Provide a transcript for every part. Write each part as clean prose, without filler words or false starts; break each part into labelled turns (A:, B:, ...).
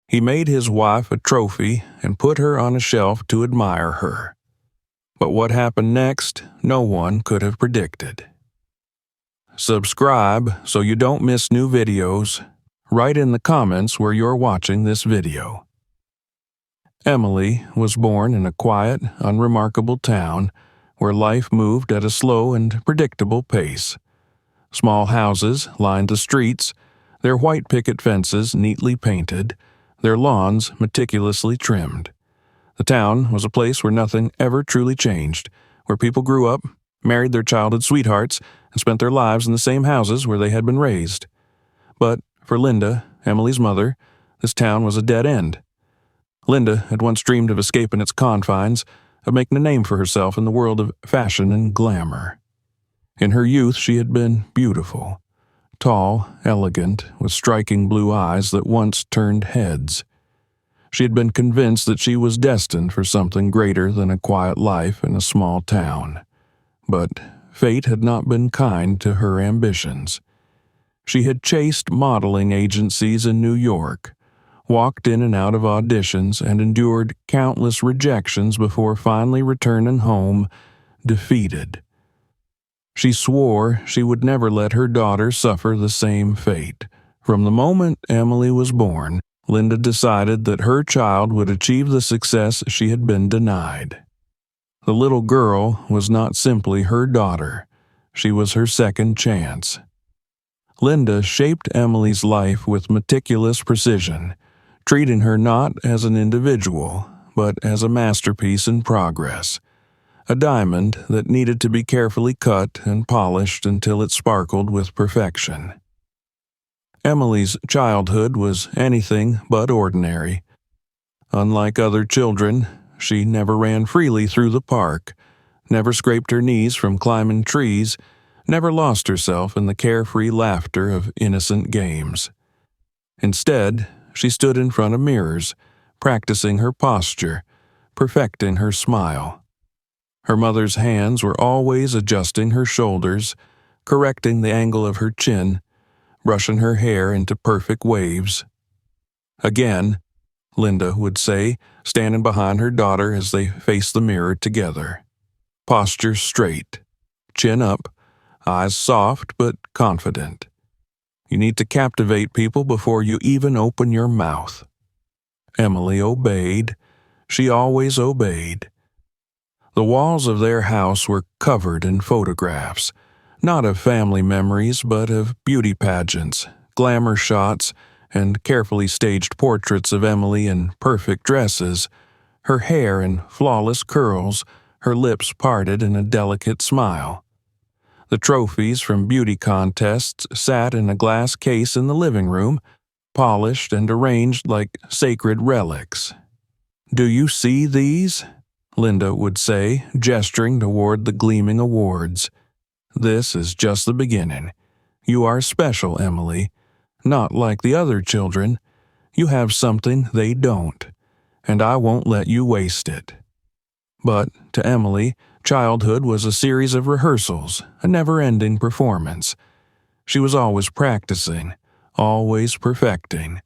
A: He made his wife a trophy and put her on a shelf to admire her. But what happened next, no one could have predicted. Subscribe so you don't miss new videos. Write in the comments where you're watching this video. Emily was born in a quiet, unremarkable town where life moved at a slow and predictable pace. Small houses lined the streets, their white picket fences neatly painted, their lawns meticulously trimmed. The town was a place where nothing ever truly changed, where people grew up, married their childhood sweethearts, and spent their lives in the same houses where they had been raised. But for Linda, Emily's mother, this town was a dead end. Linda had once dreamed of escaping its confines, of making a name for herself in the world of fashion and glamour. In her youth, she had been beautiful, tall, elegant, with striking blue eyes that once turned heads. She had been convinced that she was destined for something greater than a quiet life in a small town. But fate had not been kind to her ambitions. She had chased modeling agencies in New York, walked in and out of auditions, and endured countless rejections before finally returning home, defeated. She swore she would never let her daughter suffer the same fate. From the moment Emily was born, Linda decided that her child would achieve the success she had been denied. The little girl was not simply her daughter. She was her second chance. Linda shaped Emily's life with meticulous precision, treating her not as an individual, but as a masterpiece in progress, a diamond that needed to be carefully cut and polished until it sparkled with perfection. Emily's childhood was anything but ordinary. Unlike other children, she never ran freely through the park, never scraped her knees from climbing trees, never lost herself in the carefree laughter of innocent games. Instead, she stood in front of mirrors, practicing her posture, perfecting her smile. Her mother's hands were always adjusting her shoulders, correcting the angle of her chin, brushing her hair into perfect waves. Again, Linda would say, standing behind her daughter as they faced the mirror together. Posture straight, chin up, eyes soft but confident. You need to captivate people before you even open your mouth. Emily obeyed. She always obeyed. The walls of their house were covered in photographs, not of family memories, but of beauty pageants, glamour shots, and carefully staged portraits of Emily in perfect dresses, her hair in flawless curls, her lips parted in a delicate smile. The trophies from beauty contests sat in a glass case in the living room, polished and arranged like sacred relics. "Do you see these?" Linda would say, gesturing toward the gleaming awards. "This is just the beginning. You are special, Emily. Not like the other children. You have something they don't, and I won't let you waste it." But to Emily, childhood was a series of rehearsals, a never-ending performance. She was always practicing, always perfecting,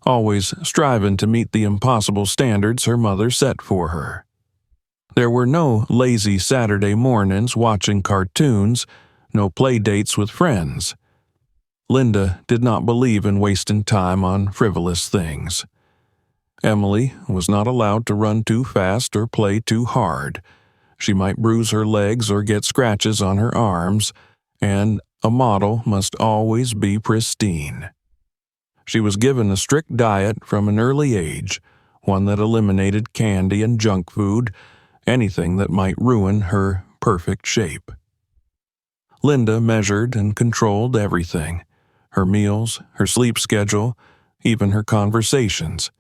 A: always striving to meet the impossible standards her mother set for her. There were no lazy Saturday mornings watching cartoons, no play dates with friends. Linda did not believe in wasting time on frivolous things. Emily was not allowed to run too fast or play too hard. She might bruise her legs or get scratches on her arms, and a model must always be pristine. She was given a strict diet from an early age, one that eliminated candy and junk food, anything that might ruin her perfect shape. Linda measured and controlled everything: her meals, her sleep schedule, even her conversations.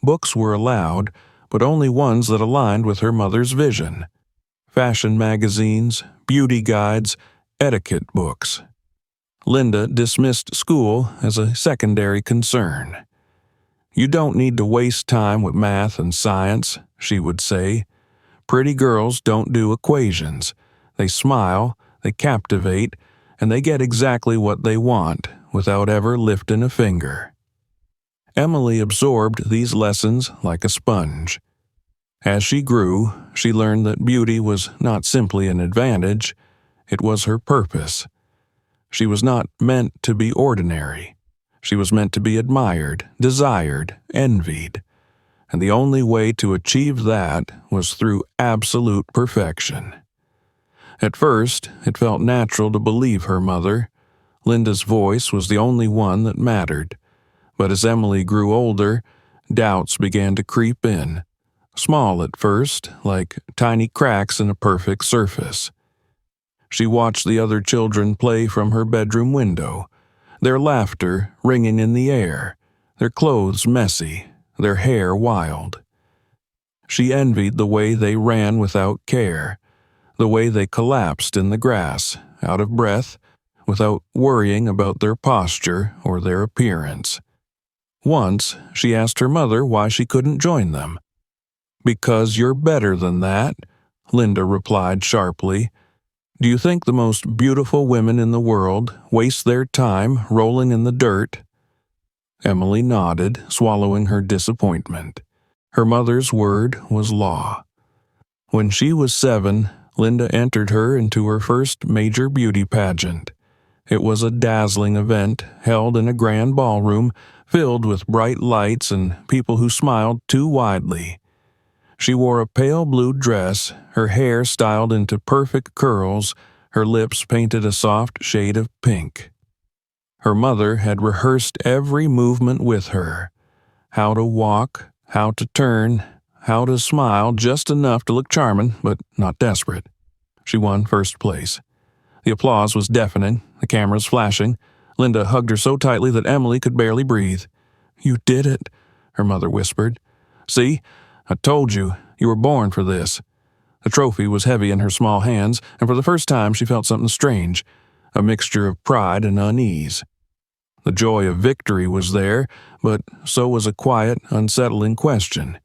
A: Books were allowed, but only ones that aligned with her mother's vision. Fashion magazines, beauty guides, etiquette books. Linda dismissed school as a secondary concern. "You don't need to waste time with math and science," she would say. "Pretty girls don't do equations. They smile, they captivate, and they get exactly what they want without ever lifting a finger." Emily absorbed these lessons like a sponge. As she grew, she learned that beauty was not simply an advantage, it was her purpose. She was not meant to be ordinary. She was meant to be admired, desired, envied. And the only way to achieve that was through absolute perfection. At first, it felt natural to believe her mother. Linda's voice was the only one that mattered. But as Emily grew older, doubts began to creep in. Small at first, like tiny cracks in a perfect surface. She watched the other children play from her bedroom window, their laughter ringing in the air, their clothes messy, their hair wild. She envied the way they ran without care, the way they collapsed in the grass, out of breath, without worrying about their posture or their appearance. Once, she asked her mother why she couldn't join them. "Because you're better than that," Linda replied sharply. "Do you think the most beautiful women in the world waste their time rolling in the dirt?" Emily nodded, swallowing her disappointment. Her mother's word was law. When she was 7, Linda entered her into her first major beauty pageant. It was a dazzling event held in a grand ballroom filled with bright lights and people who smiled too widely. She wore a pale blue dress, her hair styled into perfect curls, her lips painted a soft shade of pink. Her mother had rehearsed every movement with her. How to walk, how to turn, how to smile just enough to look charming, but not desperate. She won first place. The applause was deafening, the cameras flashing. Linda hugged her so tightly that Emily could barely breathe. "You did it," her mother whispered. "See? I told you, you were born for this." The trophy was heavy in her small hands, and for the first time she felt something strange, a mixture of pride and unease. The joy of victory was there, but so was a quiet, unsettling question.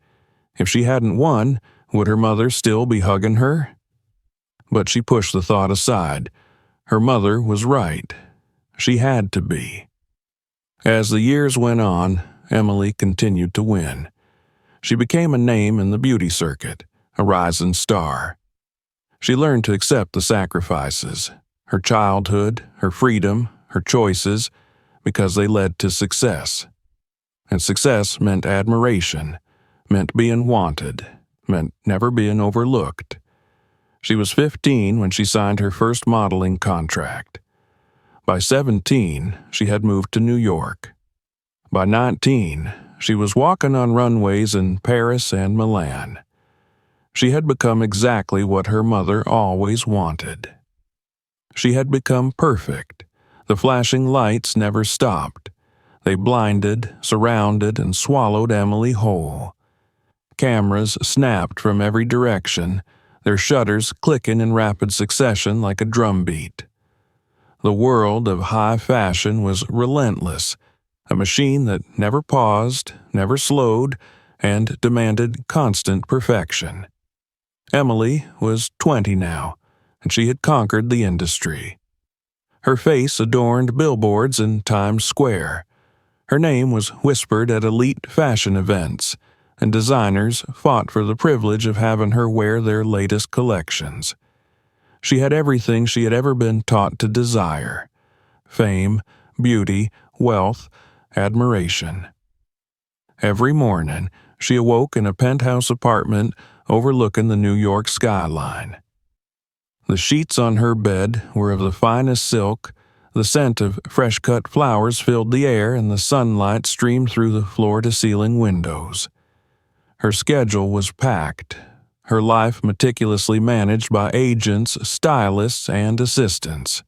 A: If she hadn't won, would her mother still be hugging her? But she pushed the thought aside. Her mother was right. She had to be. As the years went on, Emily continued to win. She became a name in the beauty circuit, a rising star. She learned to accept the sacrifices, her childhood, her freedom, her choices, because they led to success. And success meant admiration, meant being wanted, meant never being overlooked. She was 15 when she signed her first modeling contract. By 17, she had moved to New York. By 19, she was walking on runways in Paris and Milan. She had become exactly what her mother always wanted. She had become perfect. The flashing lights never stopped. They blinded, surrounded, and swallowed Emily whole. Cameras snapped from every direction, their shutters clicking in rapid succession like a drumbeat. The world of high fashion was relentless, a machine that never paused, never slowed, and demanded constant perfection. Emily was 20 now, and she had conquered the industry. Her face adorned billboards in Times Square. Her name was whispered at elite fashion events, and designers fought for the privilege of having her wear their latest collections. She had everything she had ever been taught to desire: fame, beauty, wealth, admiration. Every morning, she awoke in a penthouse apartment overlooking the New York skyline. The sheets on her bed were of the finest silk, the scent of fresh-cut flowers filled the air, and the sunlight streamed through the floor-to-ceiling windows. Her schedule was packed, her life meticulously managed by agents, stylists, and assistants.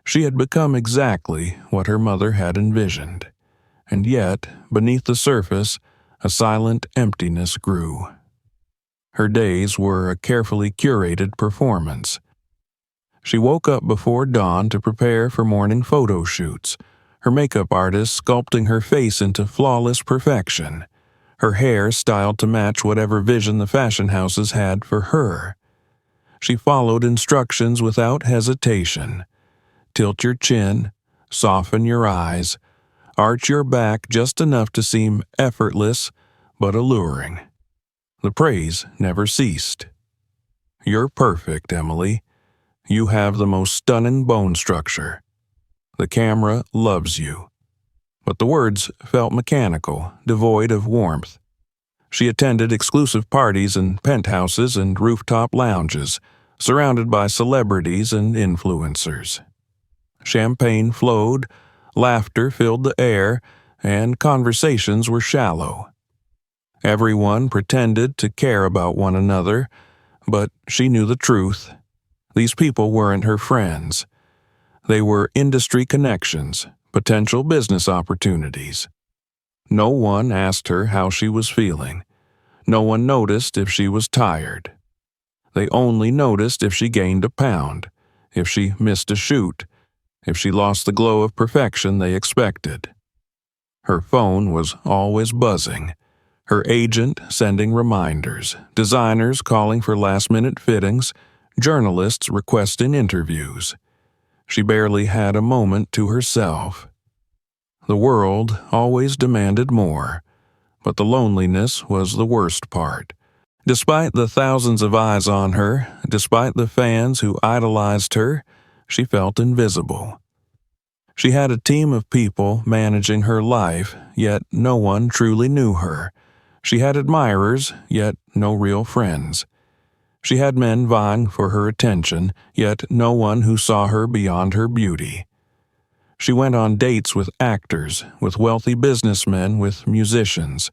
A: She had become exactly what her mother had envisioned, and yet, beneath the surface, a silent emptiness grew. Her days were a carefully curated performance. She woke up before dawn to prepare for morning photo shoots, her makeup artist sculpting her face into flawless perfection, her hair styled to match whatever vision the fashion houses had for her. She followed instructions without hesitation. Tilt your chin, soften your eyes, arch your back just enough to seem effortless but alluring. The praise never ceased. "You're perfect, Emily. You have the most stunning bone structure. The camera loves you." But the words felt mechanical, devoid of warmth. She attended exclusive parties in penthouses and rooftop lounges, surrounded by celebrities and influencers. Champagne flowed, laughter filled the air, and conversations were shallow. Everyone pretended to care about one another, but she knew the truth. These people weren't her friends. They were industry connections, potential business opportunities. No one asked her how she was feeling. No one noticed if she was tired. They only noticed if she gained a pound, if she missed a shoot, if she lost the glow of perfection they expected. Her phone was always buzzing, her agent sending reminders, designers calling for last-minute fittings, journalists requesting interviews. She barely had a moment to herself. The world always demanded more, but the loneliness was the worst part. Despite the thousands of eyes on her, despite the fans who idolized her, she felt invisible. She had a team of people managing her life, yet no one truly knew her. She had admirers, yet no real friends. She had men vying for her attention, yet no one who saw her beyond her beauty. She went on dates with actors, with wealthy businessmen, with musicians.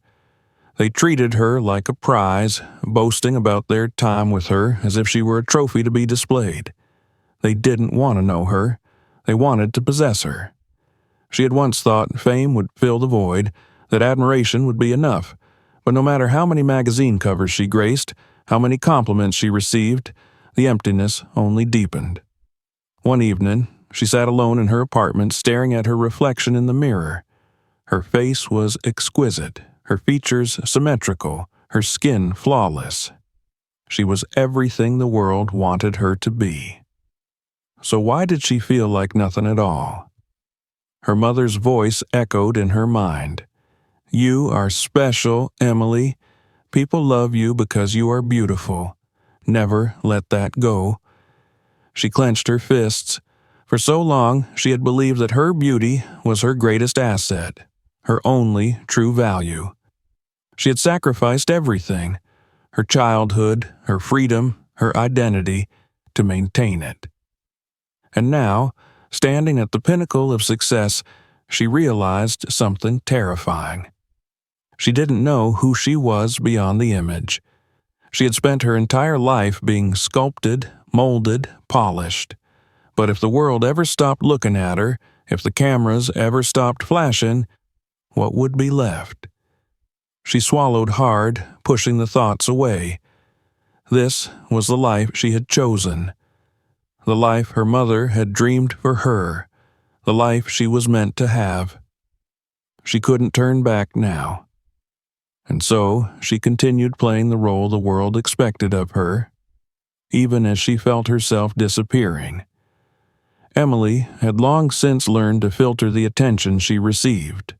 A: They treated her like a prize, boasting about their time with her as if she were a trophy to be displayed. They didn't want to know her. They wanted to possess her. She had once thought fame would fill the void, that admiration would be enough, but no matter how many magazine covers she graced, how many compliments she received, the emptiness only deepened. One evening, she sat alone in her apartment staring at her reflection in the mirror. Her face was exquisite, her features symmetrical, her skin flawless. She was everything the world wanted her to be. So why did she feel like nothing at all? Her mother's voice echoed in her mind. "You are special, Emily. People love you because you are beautiful. Never let that go." She clenched her fists. For so long, she had believed that her beauty was her greatest asset, her only true value. She had sacrificed everything, her childhood, her freedom, her identity, to maintain it. And now, standing at the pinnacle of success, she realized something terrifying. She didn't know who she was beyond the image. She had spent her entire life being sculpted, molded, polished. But if the world ever stopped looking at her, if the cameras ever stopped flashing, what would be left? She swallowed hard, pushing the thoughts away. This was the life she had chosen. The life her mother had dreamed for her. The life she was meant to have. She couldn't turn back now. And so she continued playing the role the world expected of her, even as she felt herself disappearing. Emily had long since learned to filter the attention she received.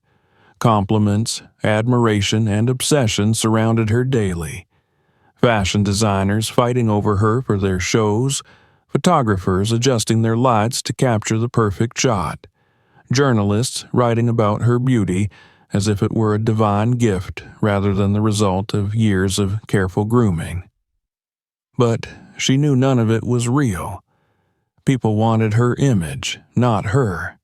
A: Compliments, admiration, and obsession surrounded her daily. Fashion designers fighting over her for their shows, photographers adjusting their lights to capture the perfect shot, journalists writing about her beauty as if it were a divine gift rather than the result of years of careful grooming. But she knew none of it was real. People wanted her image, not her.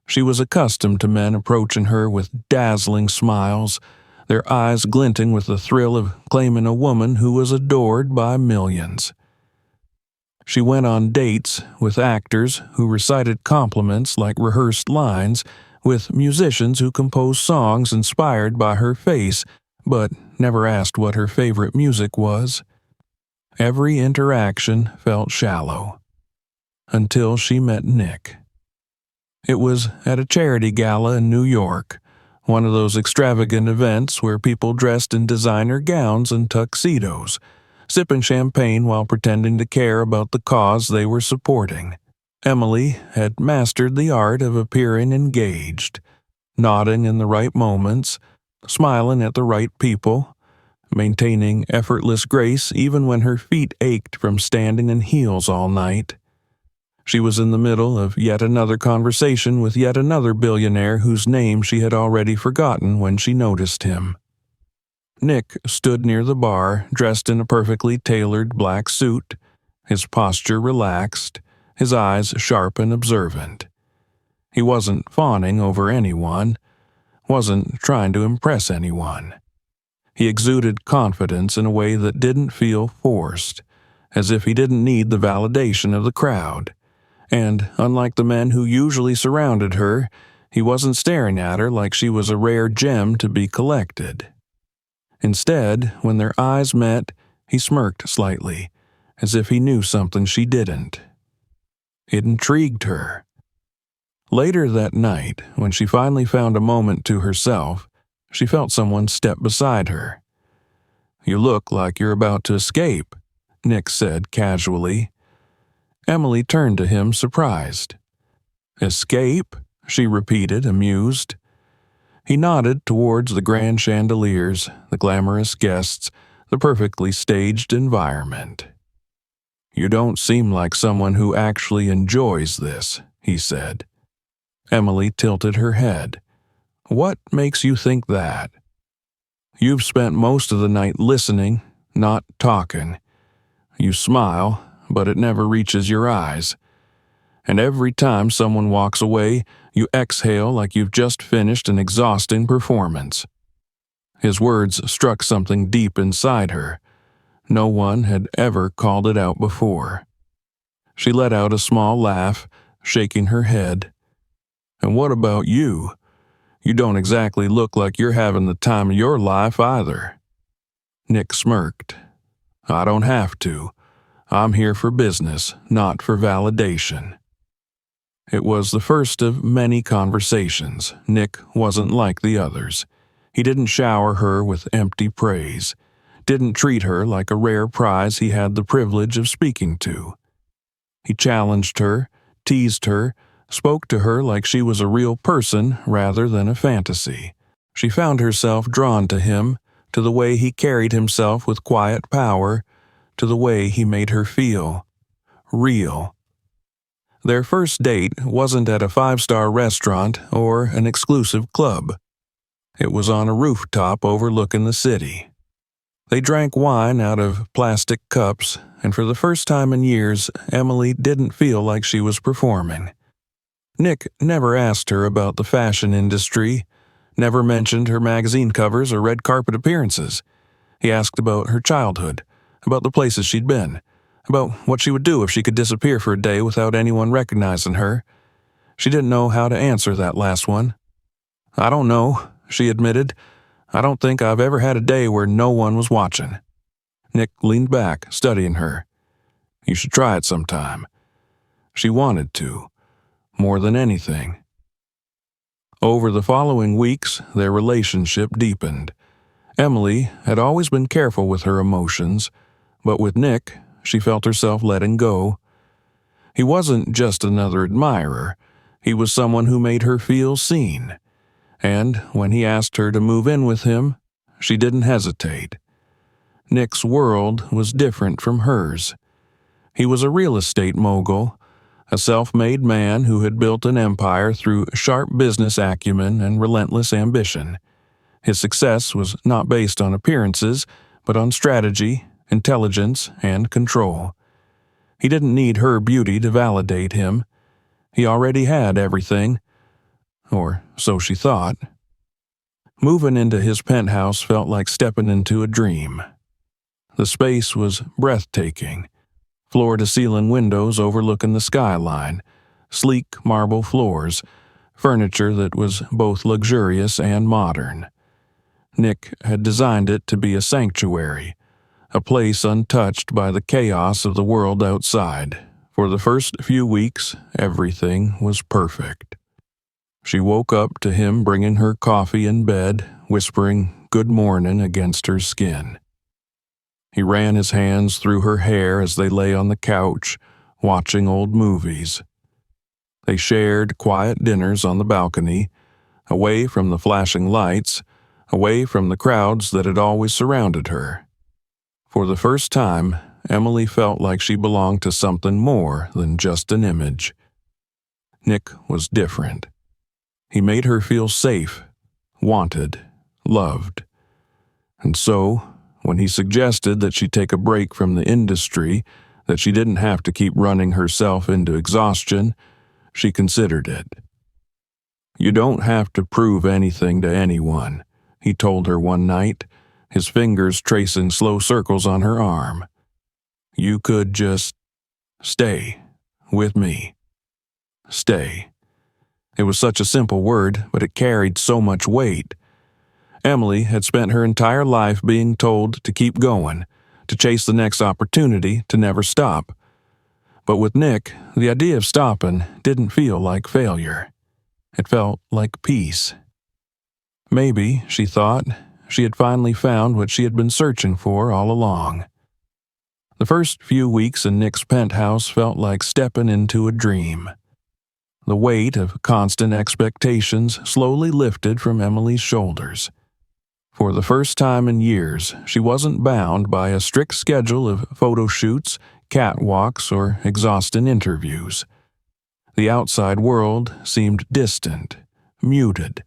A: She was accustomed to men approaching her with dazzling smiles, their eyes glinting with the thrill of claiming a woman who was adored by millions. She went on dates with actors who recited compliments like rehearsed lines, with musicians who composed songs inspired by her face, but never asked what her favorite music was. Every interaction felt shallow. Until she met Nick. It was at a charity gala in New York, one of those extravagant events where people dressed in designer gowns and tuxedos, sipping champagne while pretending to care about the cause they were supporting. Emily had mastered the art of appearing engaged, nodding in the right moments, smiling at the right people, maintaining effortless grace even when her feet ached from standing in heels all night. She was in the middle of yet another conversation with yet another billionaire whose name she had already forgotten when she noticed him. Nick stood near the bar, dressed in a perfectly tailored black suit, his posture relaxed, his eyes sharp and observant. He wasn't fawning over anyone, wasn't trying to impress anyone. He exuded confidence in a way that didn't feel forced, as if he didn't need the validation of the crowd. And, unlike the men who usually surrounded her, he wasn't staring at her like she was a rare gem to be collected. Instead, when their eyes met, he smirked slightly, as if he knew something she didn't. It intrigued her. Later that night, when she finally found a moment to herself, she felt someone step beside her. "You look like you're about to escape," Nick said casually. Emily turned to him, surprised. "Escape?" she repeated, amused. He nodded towards the grand chandeliers, the glamorous guests, the perfectly staged environment. "You don't seem like someone who actually enjoys this," he said. Emily tilted her head. "What makes you think that?" "You've spent most of the night listening, not talking. You smile, but it never reaches your eyes. And every time someone walks away, you exhale like you've just finished an exhausting performance." His words struck something deep inside her. No one had ever called it out before. She let out a small laugh, shaking her head. "And what about you? You don't exactly look like you're having the time of your life either." Nick smirked. "I don't have to. I'm here for business, not for validation." It was the first of many conversations. Nick wasn't like the others. He didn't shower her with empty praise, didn't treat her like a rare prize he had the privilege of speaking to. He challenged her, teased her, spoke to her like she was a real person rather than a fantasy. She found herself drawn to him, to the way he carried himself with quiet power, to the way he made her feel real. Their first date wasn't at a five-star restaurant or an exclusive club. It was on a rooftop overlooking the city. They drank wine out of plastic cups, and for the first time in years, Emily didn't feel like she was performing. Nick never asked her about the fashion industry, never mentioned her magazine covers or red carpet appearances. He asked about her childhood, about the places she'd been, about what she would do if she could disappear for a day without anyone recognizing her. She didn't know how to answer that last one. "I don't know," she admitted. "I don't think I've ever had a day where no one was watching." Nick leaned back, studying her. "You should try it sometime." She wanted to, more than anything. Over the following weeks, their relationship deepened. Emily had always been careful with her emotions, but with Nick, she felt herself letting go. He wasn't just another admirer. He was someone who made her feel seen. And when he asked her to move in with him, she didn't hesitate. Nick's world was different from hers. He was a real estate mogul, a self-made man who had built an empire through sharp business acumen and relentless ambition. His success was not based on appearances, but on strategy, intelligence, and control. He didn't need her beauty to validate him. He already had everything, or so she thought. Moving into his penthouse felt like stepping into a dream. The space was breathtaking. Floor-to-ceiling windows overlooking the skyline, sleek marble floors, furniture that was both luxurious and modern. Nick had designed it to be a sanctuary, a place untouched by the chaos of the world outside. For the first few weeks, everything was perfect. She woke up to him bringing her coffee in bed, whispering "good morning" against her skin. He ran his hands through her hair as they lay on the couch, watching old movies. They shared quiet dinners on the balcony, away from the flashing lights, away from the crowds that had always surrounded her. For the first time, Emily felt like she belonged to something more than just an image. Nick was different. He made her feel safe, wanted, loved. And so, when he suggested that she take a break from the industry, that she didn't have to keep running herself into exhaustion, she considered it. "You don't have to prove anything to anyone," he told her one night, his fingers tracing slow circles on her arm. "You could just stay with me. Stay." It was such a simple word, but it carried so much weight. Emily had spent her entire life being told to keep going, to chase the next opportunity, to never stop. But with Nick, the idea of stopping didn't feel like failure. It felt like peace. Maybe, she thought, she had finally found what she had been searching for all along. The first few weeks in Nick's penthouse felt like stepping into a dream. The weight of constant expectations slowly lifted from Emily's shoulders. For the first time in years, she wasn't bound by a strict schedule of photo shoots, catwalks, or exhausting interviews. The outside world seemed distant, muted,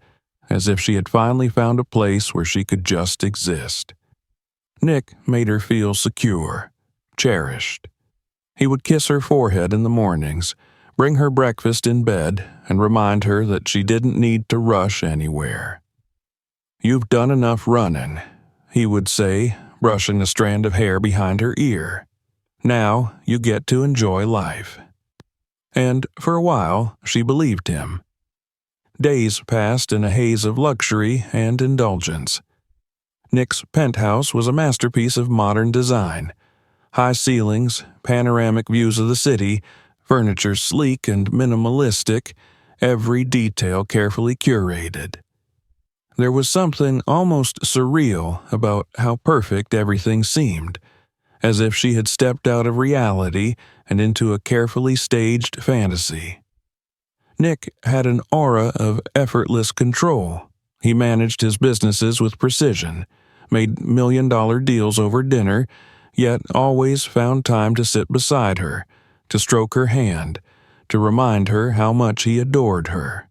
A: as if she had finally found a place where she could just exist. Nick made her feel secure, cherished. He would kiss her forehead in the mornings, bring her breakfast in bed, and remind her that she didn't need to rush anywhere. "You've done enough running," he would say, brushing a strand of hair behind her ear. "Now you get to enjoy life." And for a while, she believed him. Days passed in a haze of luxury and indulgence. Nick's penthouse was a masterpiece of modern design. High ceilings, panoramic views of the city, furniture sleek and minimalistic, every detail carefully curated. There was something almost surreal about how perfect everything seemed, as if she had stepped out of reality and into a carefully staged fantasy. Nick had an aura of effortless control. He managed his businesses with precision, made million-dollar deals over dinner, yet always found time to sit beside her, to stroke her hand, to remind her how much he adored her.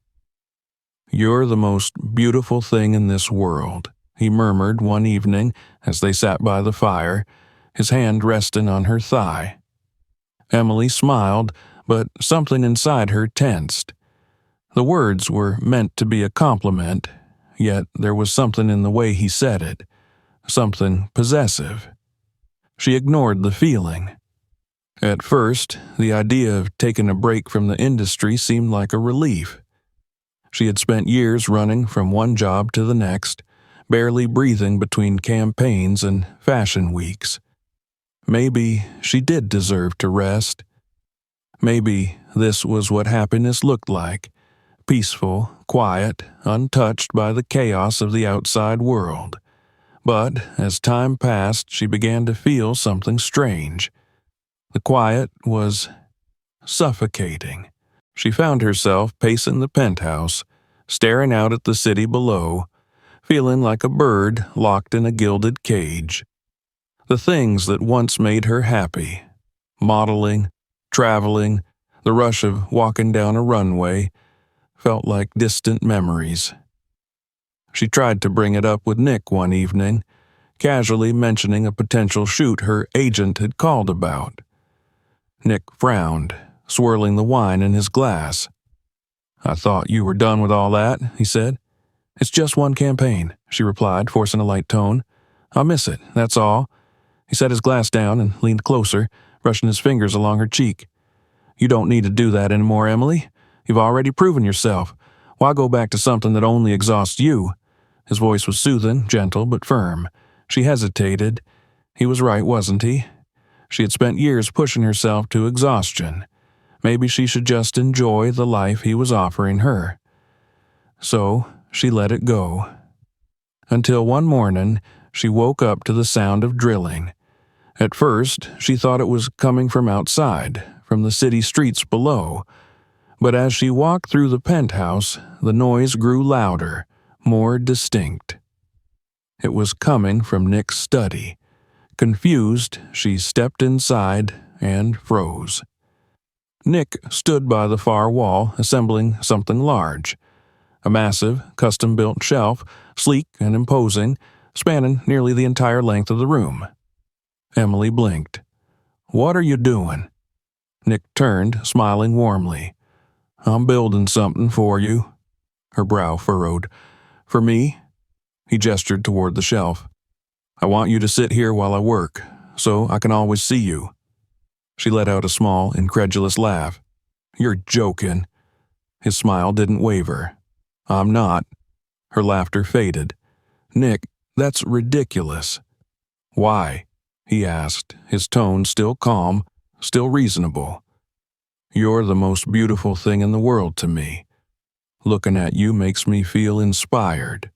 A: "You're the most beautiful thing in this world," he murmured one evening as they sat by the fire, his hand resting on her thigh. Emily smiled, but something inside her tensed. The words were meant to be a compliment, yet there was something in the way he said it, something possessive. She ignored the feeling. At first, the idea of taking a break from the industry seemed like a relief. She had spent years running from one job to the next, barely breathing between campaigns and fashion weeks. Maybe she did deserve to rest. Maybe this was what happiness looked like, peaceful, quiet, untouched by the chaos of the outside world. But as time passed, she began to feel something strange. The quiet was suffocating. She found herself pacing the penthouse, staring out at the city below, feeling like a bird locked in a gilded cage. The things that once made her happy, modeling, traveling, the rush of walking down a runway, felt like distant memories. She tried to bring it up with Nick one evening, casually mentioning a potential shoot her agent had called about. Nick frowned, swirling the wine in his glass. "I thought you were done with all that," he said. "It's just one campaign," she replied, forcing a light tone. "I'll miss it, that's all." He set his glass down and leaned closer, brushing his fingers along her cheek. "You don't need to do that anymore, Emily. You've already proven yourself. Why go back to something that only exhausts you?" His voice was soothing, gentle, but firm. She hesitated. He was right, wasn't he? She had spent years pushing herself to exhaustion. Maybe she should just enjoy the life he was offering her. So she let it go. Until one morning, she woke up to the sound of drilling. At first, she thought it was coming from outside, from the city streets below. But as she walked through the penthouse, the noise grew louder, more distinct. It was coming from Nick's study. Confused, she stepped inside and froze. Nick stood by the far wall, assembling something large. A massive, custom-built shelf, sleek and imposing, spanning nearly the entire length of the room. Emily blinked. "What are you doing?" Nick turned, smiling warmly. "I'm building something for you." Her brow furrowed. "For me?" He gestured toward the shelf. "I want you to sit here while I work, so I can always see you." She let out a small, incredulous laugh. "You're joking." His smile didn't waver. "I'm not." Her laughter faded. "Nick, that's ridiculous." "Why?" he asked, his tone still calm, still reasonable. "You're the most beautiful thing in the world to me. Looking at you makes me feel inspired.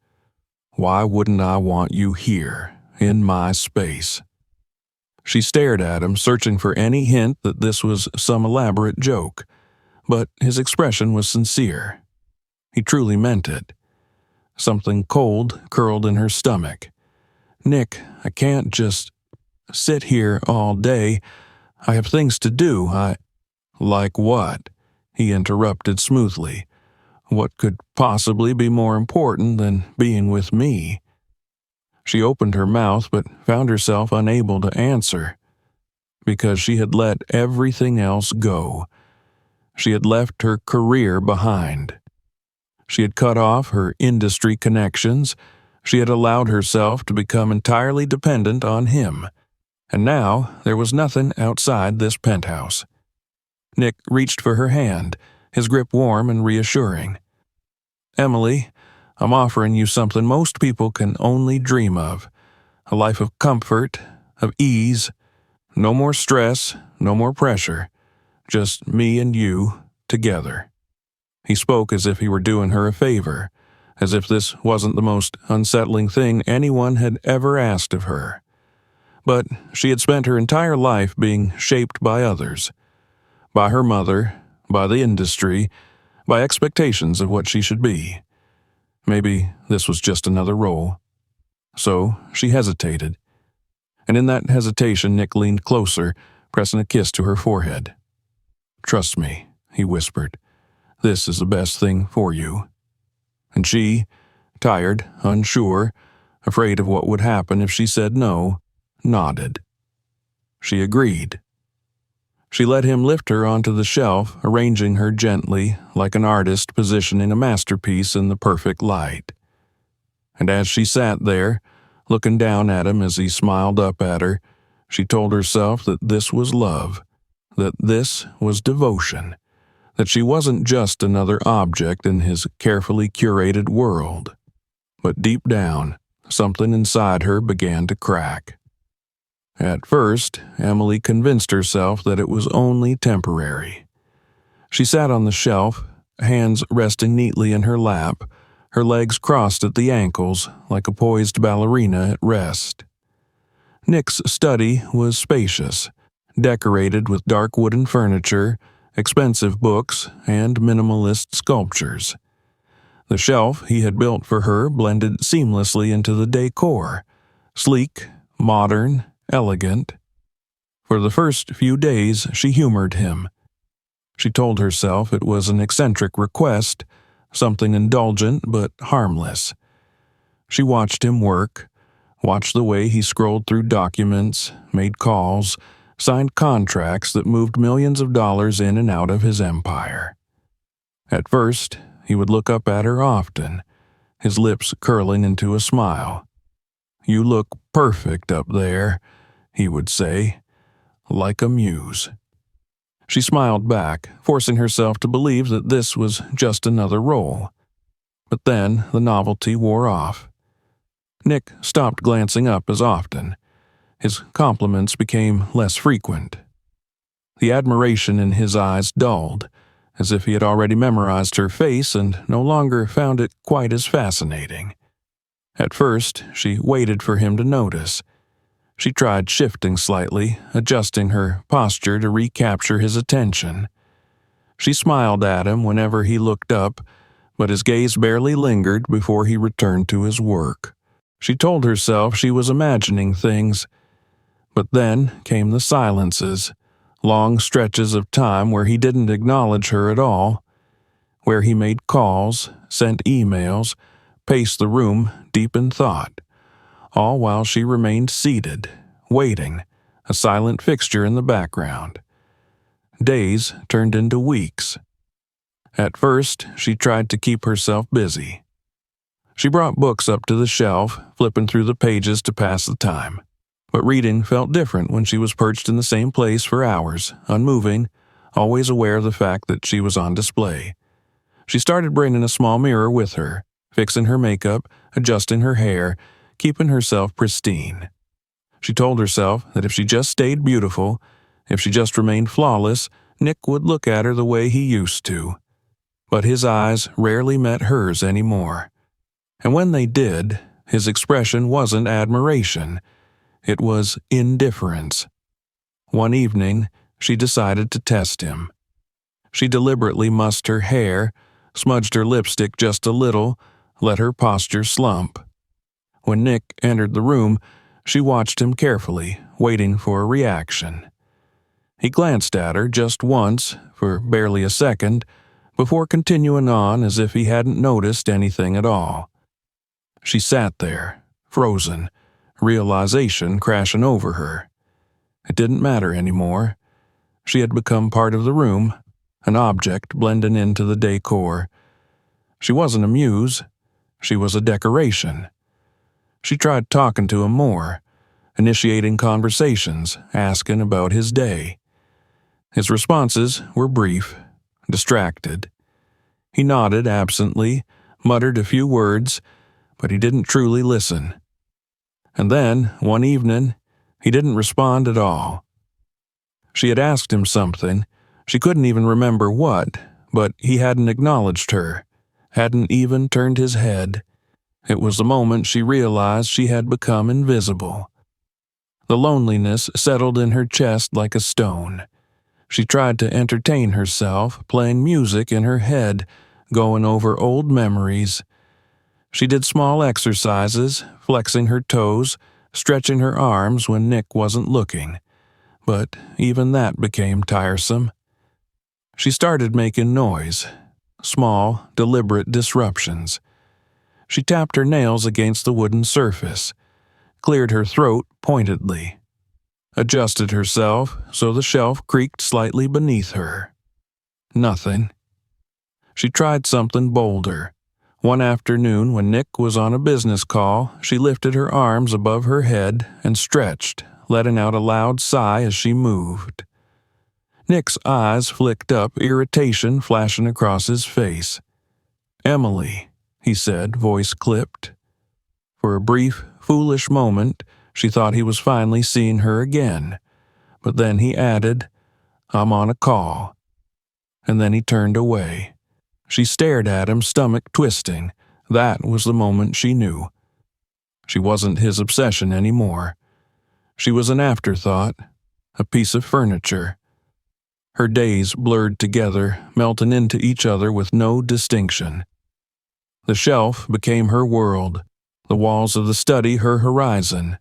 A: Why wouldn't I want you here, in my space?" She stared at him, searching for any hint that this was some elaborate joke, but his expression was sincere. He truly meant it. Something cold curled in her stomach. "Nick, I can't just sit here all day. I have things to do. Like what?" he interrupted smoothly. "What could possibly be more important than being with me?" She opened her mouth but found herself unable to answer, because she had let everything else go. She had left her career behind. She had cut off her industry connections. She had allowed herself to become entirely dependent on him. And now there was nothing outside this penthouse. Nick reached for her hand, his grip warm and reassuring. "Emily, I'm offering you something most people can only dream of. A life of comfort, of ease. No more stress, no more pressure. Just me and you, together." He spoke as if he were doing her a favor, as if this wasn't the most unsettling thing anyone had ever asked of her. But she had spent her entire life being shaped by others. By her mother, by the industry, by expectations of what she should be. Maybe this was just another role. So she hesitated. And in that hesitation, Nick leaned closer, pressing a kiss to her forehead. "Trust me," he whispered. "This is the best thing for you." And she, tired, unsure, afraid of what would happen if she said no, nodded. She agreed. She let him lift her onto the shelf, arranging her gently, like an artist positioning a masterpiece in the perfect light. And as she sat there, looking down at him as he smiled up at her, she told herself that this was love, that this was devotion, that she wasn't just another object in his carefully curated world. But deep down, something inside her began to crack. At first, Emily convinced herself that it was only temporary. She sat on the shelf, hands resting neatly in her lap, her legs crossed at the ankles like a poised ballerina at rest. Nick's study was spacious, decorated with dark wooden furniture, expensive books, and minimalist sculptures. The shelf he had built for her blended seamlessly into the decor, sleek, modern, elegant. For the first few days, she humored him. She told herself it was an eccentric request, something indulgent but harmless. She watched him work, watched the way he scrolled through documents, made calls, signed contracts that moved millions of dollars in and out of his empire. At first, he would look up at her often, his lips curling into a smile. "You look perfect up there," he would say, "like a muse." She smiled back, forcing herself to believe that this was just another role. But then the novelty wore off. Nick stopped glancing up as often. His compliments became less frequent. The admiration in his eyes dulled, as if he had already memorized her face and no longer found it quite as fascinating. At first, she waited for him to notice. She tried shifting slightly, adjusting her posture to recapture his attention. She smiled at him whenever he looked up, but his gaze barely lingered before he returned to his work. She told herself she was imagining things, but then came the silences, long stretches of time where he didn't acknowledge her at all, where he made calls, sent emails, paced the room deep in thought, all while she remained seated, waiting, a silent fixture in the background. Days turned into weeks. At first, she tried to keep herself busy. She brought books up to the shelf, flipping through the pages to pass the time. But reading felt different when she was perched in the same place for hours, unmoving, always aware of the fact that she was on display. She started bringing a small mirror with her, fixing her makeup, adjusting her hair, keeping herself pristine. She told herself that if she just stayed beautiful, if she just remained flawless, Nick would look at her the way he used to. But his eyes rarely met hers anymore. And when they did, his expression wasn't admiration. It was indifference. One evening, she decided to test him. She deliberately mussed her hair, smudged her lipstick just a little, let her posture slump. When Nick entered the room, she watched him carefully, waiting for a reaction. He glanced at her just once, for barely a second, before continuing on as if he hadn't noticed anything at all. She sat there, frozen, realization crashing over her. It didn't matter anymore. She had become part of the room, an object blending into the decor. She wasn't a muse. She was a decoration. She tried talking to him more, initiating conversations, asking about his day. His responses were brief, distracted. He nodded absently, muttered a few words, but he didn't truly listen. And then, one evening, he didn't respond at all. She had asked him something. She couldn't even remember what, but he hadn't acknowledged her, hadn't even turned his head. It was the moment she realized she had become invisible. The loneliness settled in her chest like a stone. She tried to entertain herself, playing music in her head, going over old memories. She did small exercises, flexing her toes, stretching her arms when Nick wasn't looking. But even that became tiresome. She started making noise, small, deliberate disruptions. She tapped her nails against the wooden surface, cleared her throat pointedly, adjusted herself so the shelf creaked slightly beneath her. Nothing. She tried something bolder. One afternoon, when Nick was on a business call, she lifted her arms above her head and stretched, letting out a loud sigh as she moved. Nick's eyes flicked up, irritation flashing across his face. "Emily," he said, voice clipped. For a brief, foolish moment, she thought he was finally seeing her again. But then he added, "I'm on a call." And then he turned away. She stared at him, stomach twisting. That was the moment she knew. She wasn't his obsession anymore. She was an afterthought, a piece of furniture. Her days blurred together, melting into each other with no distinction. The shelf became her world, the walls of the study her horizon.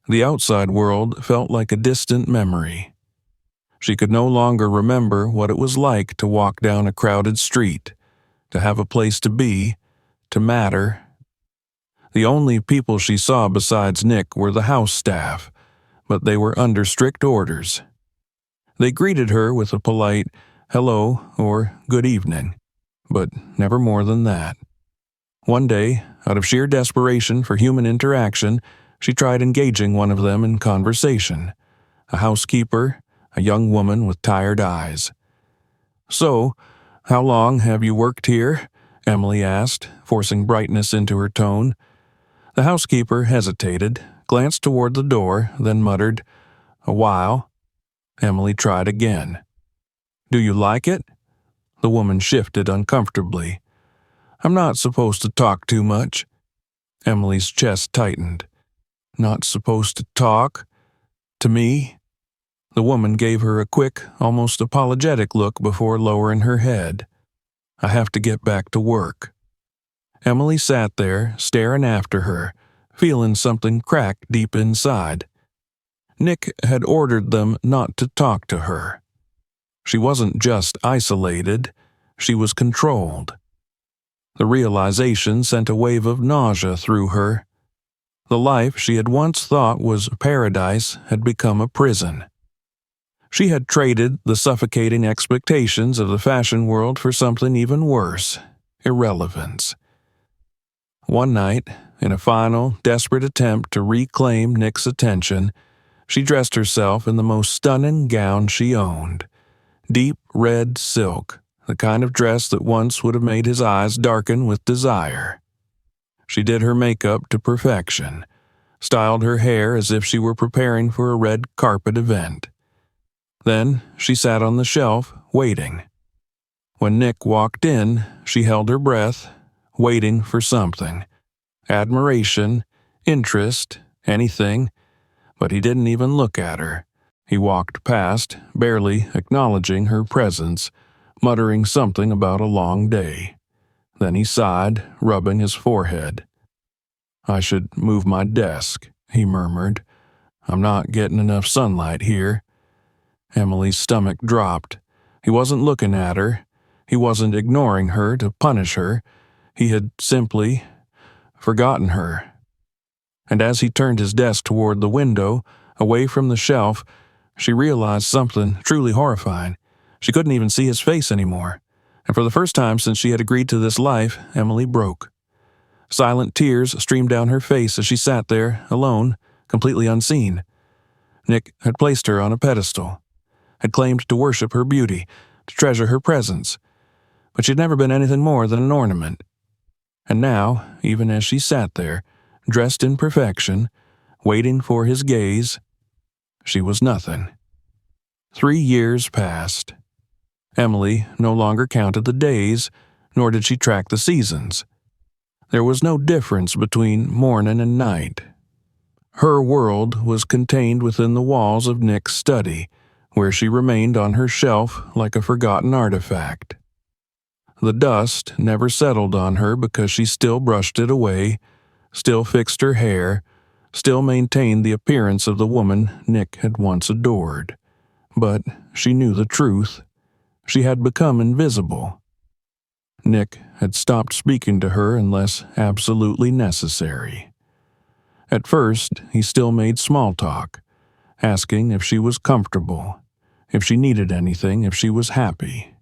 A: The outside world felt like a distant memory. She could no longer remember what it was like to walk down a crowded street, to have a place to be, to matter. The only people she saw besides Nick were the house staff, but they were under strict orders. They greeted her with a polite hello or good evening, but never more than that. One day, out of sheer desperation for human interaction, she tried engaging one of them in conversation, a housekeeper, a young woman with tired eyes. "So, how long have you worked here?" Emily asked, forcing brightness into her tone. The housekeeper hesitated, glanced toward the door, then muttered, "A while." Emily tried again. "Do you like it?" The woman shifted uncomfortably. "I'm not supposed to talk too much." Emily's chest tightened. "Not supposed to talk? To me?" The woman gave her a quick, almost apologetic look before lowering her head. "I have to get back to work." Emily sat there, staring after her, feeling something crack deep inside. Nick had ordered them not to talk to her. She wasn't just isolated, she was controlled. The realization sent a wave of nausea through her. The life she had once thought was paradise had become a prison. She had traded the suffocating expectations of the fashion world for something even worse: irrelevance. One night, in a final, desperate attempt to reclaim Nick's attention, she dressed herself in the most stunning gown she owned. Deep red silk, the kind of dress that once would have made his eyes darken with desire. She did her makeup to perfection, styled her hair as if she were preparing for a red carpet event. Then she sat on the shelf, waiting. When Nick walked in, she held her breath, waiting for something. Admiration, interest, anything, but he didn't even look at her. He walked past, barely acknowledging her presence, muttering something about a long day. Then he sighed, rubbing his forehead. "I should move my desk," he murmured. "I'm not getting enough sunlight here." Emily's stomach dropped. He wasn't looking at her. He wasn't ignoring her to punish her. He had simply forgotten her. And as he turned his desk toward the window, away from the shelf, she realized something truly horrifying. She couldn't even see his face anymore. And for the first time since she had agreed to this life, Emily broke. Silent tears streamed down her face as she sat there, alone, completely unseen. Nick had placed her on a pedestal, had claimed to worship her beauty, to treasure her presence. But she'd never been anything more than an ornament. And now, even as she sat there, dressed in perfection, waiting for his gaze, she was nothing. 3 years passed. Emily no longer counted the days, nor did she track the seasons. There was no difference between morning and night. Her world was contained within the walls of Nick's study, where she remained on her shelf like a forgotten artifact. The dust never settled on her because she still brushed it away, still fixed her hair, still maintained the appearance of the woman Nick had once adored. But she knew the truth. She had become invisible. Nick had stopped speaking to her unless absolutely necessary. At first, he still made small talk, asking if she was comfortable, if she needed anything, if she was happy.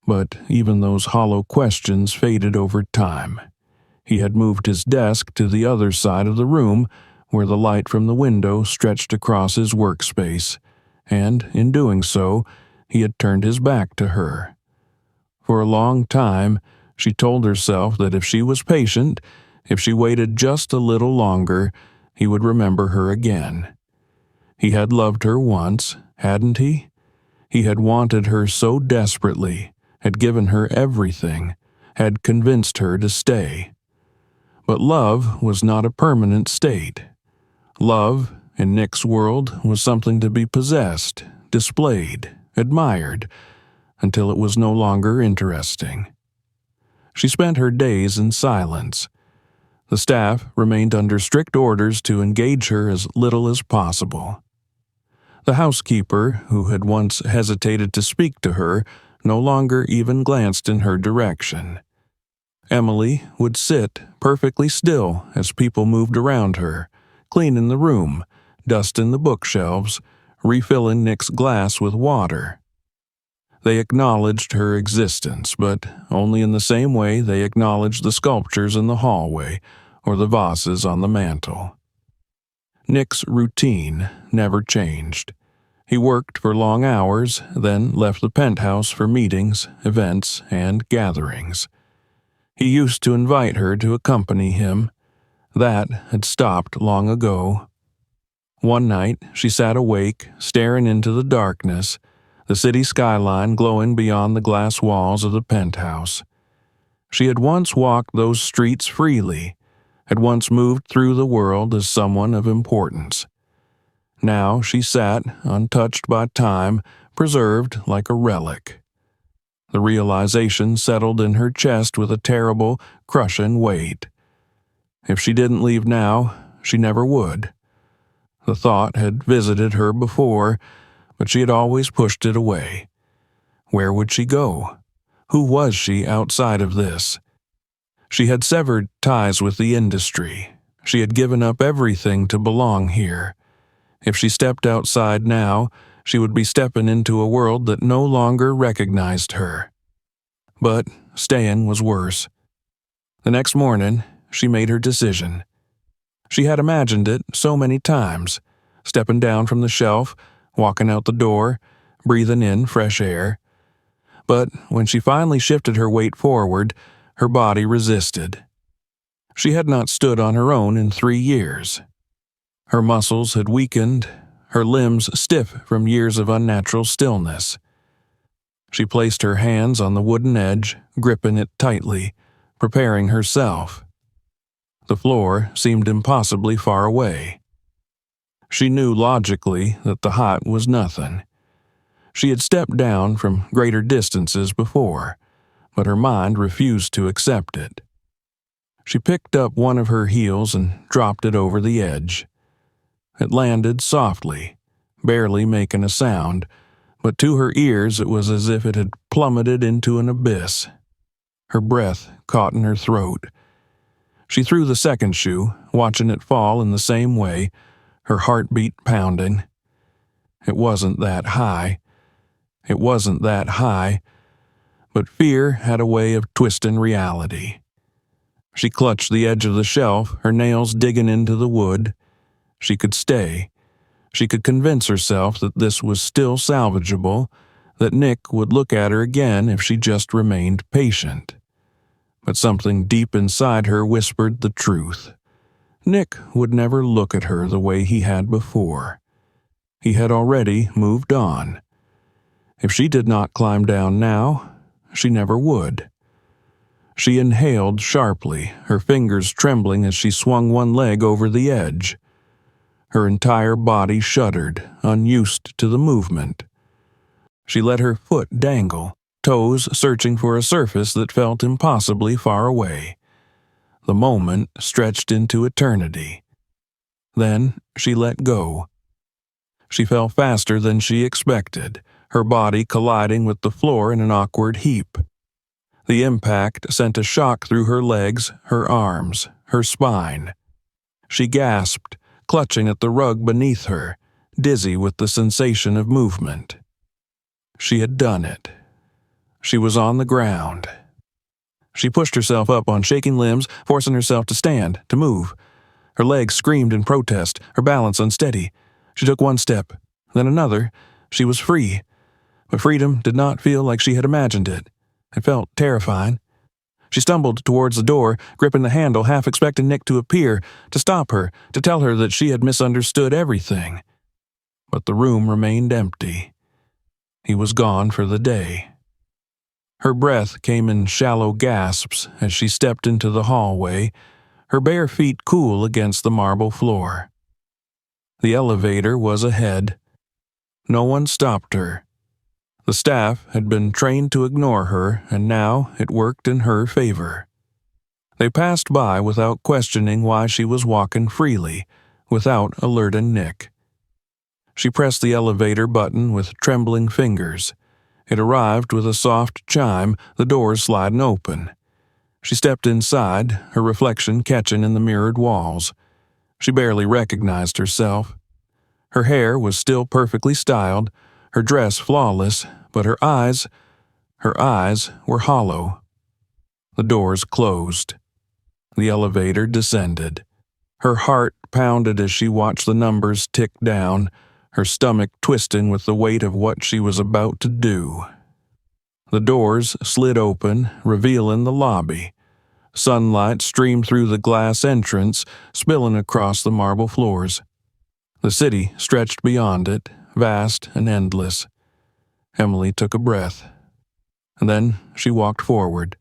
A: But even those hollow questions faded over time. He had moved his desk to the other side of the room, where the light from the window stretched across his workspace, and, in doing so, he had turned his back to her. For a long time, she told herself that if she was patient, if she waited just a little longer, he would remember her again. He had loved her once, hadn't he? He had wanted her so desperately, had given her everything, had convinced her to stay. But love was not a permanent state. Love, in Nick's world, was something to be possessed, displayed, admired, until it was no longer interesting. She spent her days in silence. The staff remained under strict orders to engage her as little as possible. The housekeeper, who had once hesitated to speak to her, no longer even glanced in her direction. Emily would sit perfectly still as people moved around her, cleaning the room, dusting the bookshelves, refilling Nick's glass with water. They acknowledged her existence, but only in the same way they acknowledged the sculptures in the hallway or the vases on the mantel. Nick's routine never changed. He worked for long hours, then left the penthouse for meetings, events, and gatherings. He used to invite her to accompany him. That had stopped long ago. One night, she sat awake, staring into the darkness, the city skyline glowing beyond the glass walls of the penthouse. She had once walked those streets freely, had once moved through the world as someone of importance. Now she sat, untouched by time, preserved like a relic. The realization settled in her chest with a terrible, crushing weight. If she didn't leave now, she never would. The thought had visited her before, but she had always pushed it away. Where would she go? Who was she outside of this? She had severed ties with the industry. She had given up everything to belong here. If she stepped outside now, she would be stepping into a world that no longer recognized her. But staying was worse. The next morning, she made her decision. She had imagined it so many times, stepping down from the shelf, walking out the door, breathing in fresh air. But when she finally shifted her weight forward, her body resisted. She had not stood on her own in 3 years. Her muscles had weakened, her limbs stiff from years of unnatural stillness. She placed her hands on the wooden edge, gripping it tightly, preparing herself. The floor seemed impossibly far away. She knew logically that the height was nothing. She had stepped down from greater distances before, but her mind refused to accept it. She picked up one of her heels and dropped it over the edge. It landed softly, barely making a sound, but to her ears it was as if it had plummeted into an abyss. Her breath caught in her throat. She threw the second shoe, watching it fall in the same way, her heartbeat pounding. It wasn't that high. It wasn't that high, but fear had a way of twisting reality. She clutched the edge of the shelf, her nails digging into the wood. She could stay. She could convince herself that this was still salvageable, that Nick would look at her again if she just remained patient. But something deep inside her whispered the truth. Nick would never look at her the way he had before. He had already moved on. If she did not climb down now, she never would. She inhaled sharply, her fingers trembling as she swung one leg over the edge. Her entire body shuddered, unused to the movement. She let her foot dangle, toes searching for a surface that felt impossibly far away. The moment stretched into eternity. Then she let go. She fell faster than she expected, her body colliding with the floor in an awkward heap. The impact sent a shock through her legs, her arms, her spine. She gasped, clutching at the rug beneath her, dizzy with the sensation of movement. She had done it. She was on the ground. She pushed herself up on shaking limbs, forcing herself to stand, to move. Her legs screamed in protest, her balance unsteady. She took one step, then another. She was free. But freedom did not feel like she had imagined it. It felt terrifying. She stumbled towards the door, gripping the handle, half expecting Nick to appear, to stop her, to tell her that she had misunderstood everything. But the room remained empty. He was gone for the day. Her breath came in shallow gasps as she stepped into the hallway, her bare feet cool against the marble floor. The elevator was ahead. No one stopped her. The staff had been trained to ignore her, and now it worked in her favor. They passed by without questioning why she was walking freely, without alerting Nick. She pressed the elevator button with trembling fingers. It arrived with a soft chime, the doors sliding open. She stepped inside, her reflection catching in the mirrored walls. She barely recognized herself. Her hair was still perfectly styled, her dress flawless, but her eyes were hollow. The doors closed. The elevator descended. Her heart pounded as she watched the numbers tick down, her stomach twisting with the weight of what she was about to do. The doors slid open, revealing the lobby. Sunlight streamed through the glass entrance, spilling across the marble floors. The city stretched beyond it, vast and endless. Emily took a breath. And then she walked forward.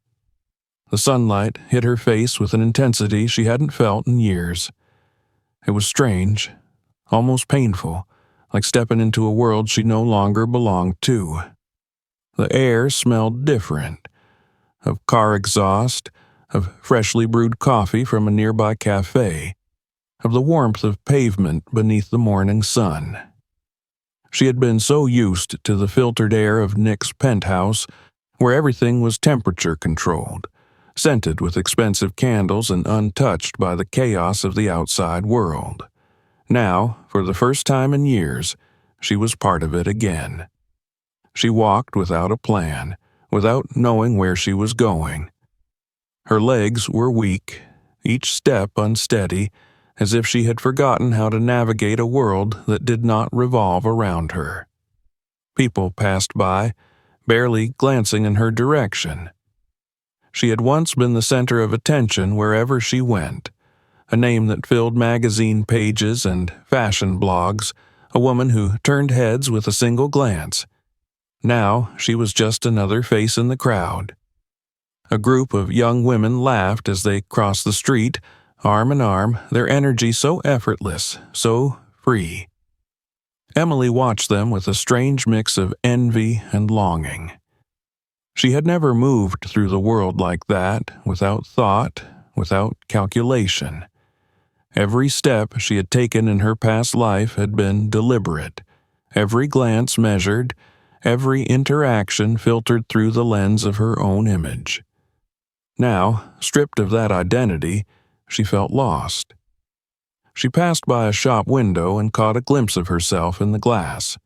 A: The sunlight hit her face with an intensity she hadn't felt in years. It was strange, almost painful, like stepping into a world she no longer belonged to. The air smelled different, of car exhaust, of freshly brewed coffee from a nearby cafe, of the warmth of pavement beneath the morning sun. She had been so used to the filtered air of Nick's penthouse, where everything was temperature-controlled, scented with expensive candles and untouched by the chaos of the outside world. Now, for the first time in years, she was part of it again. She walked without a plan, without knowing where she was going. Her legs were weak, each step unsteady, as if she had forgotten how to navigate a world that did not revolve around her. People passed by, barely glancing in her direction. She had once been the center of attention wherever she went, a name that filled magazine pages and fashion blogs, a woman who turned heads with a single glance. Now she was just another face in the crowd. A group of young women laughed as they crossed the street, arm in arm, their energy so effortless, so free. Emily watched them with a strange mix of envy and longing. She had never moved through the world like that, without thought, without calculation. Every step she had taken in her past life had been deliberate, every glance measured, every interaction filtered through the lens of her own image. Now, stripped of that identity, she felt lost. She passed by a shop window and caught a glimpse of herself in the glass.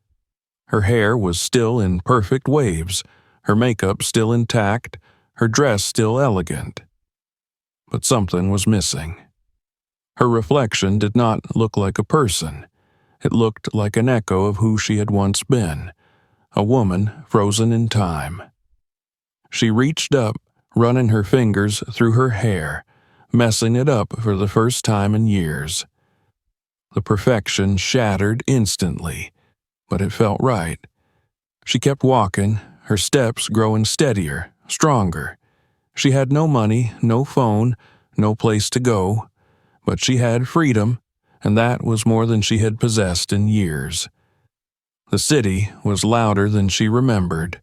A: Her hair was still in perfect waves, her makeup still intact, her dress still elegant. But something was missing. Her reflection did not look like a person. It looked like an echo of who she had once been, a woman frozen in time. She reached up, running her fingers through her hair, messing it up for the first time in years. The perfection shattered instantly, but it felt right. She kept walking, her steps growing steadier, stronger. She had no money, no phone, no place to go, but she had freedom, and that was more than she had possessed in years. The city was louder than she remembered.